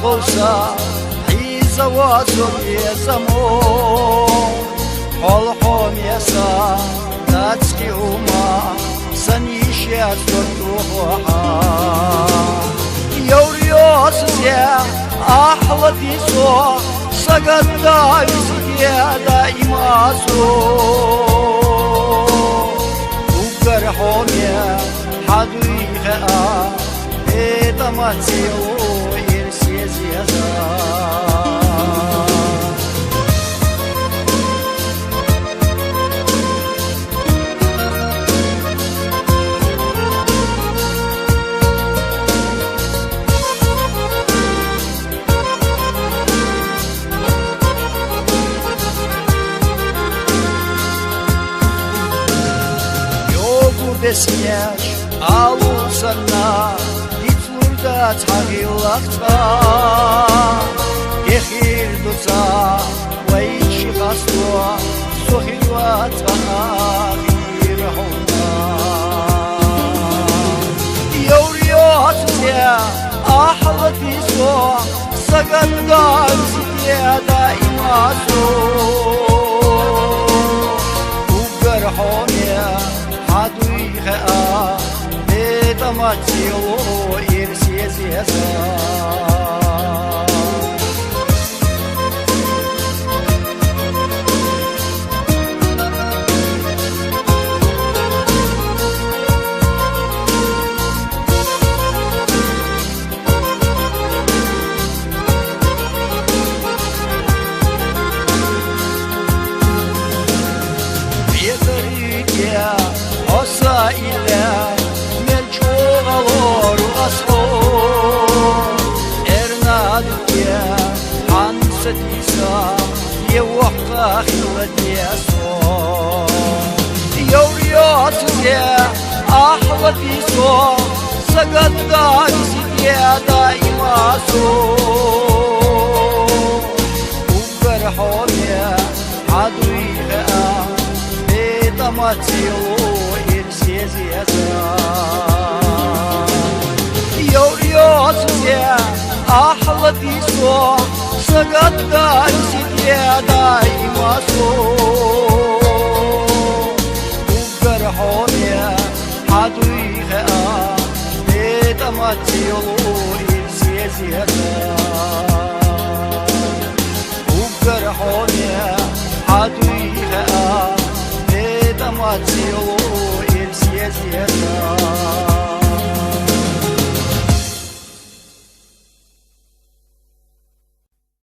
болса Изавазуезамо Холхомеса Датски ума Санишия Сотуха Юриосзе Ахла писо Сагата везде даймасо Угархоме Хадуиха Это матио Ирсезеза Besmeş alusana İtlurda tağillaqta Gexir duza Vayçi qastua Sohilva tağir hulda Yavriyotuze Ahla piso Sagadda Zidiyada imaso Ugar homiya Haduiha Eta matio Irsiezeza Osa ile melçoğalor asho Ernaduye hansadisa Yevakka khiladiyaso Yavriyatze ahla piso Sagadda vizidye daimaso Ugar home haduiha Matio Irsiezeza Yavriyotuze Ahla piso Sagadda Zidye daimaso Ugar home Haduiha Eta matio Irsiezeza Ugar home Haduiha Matio, Irsiezeza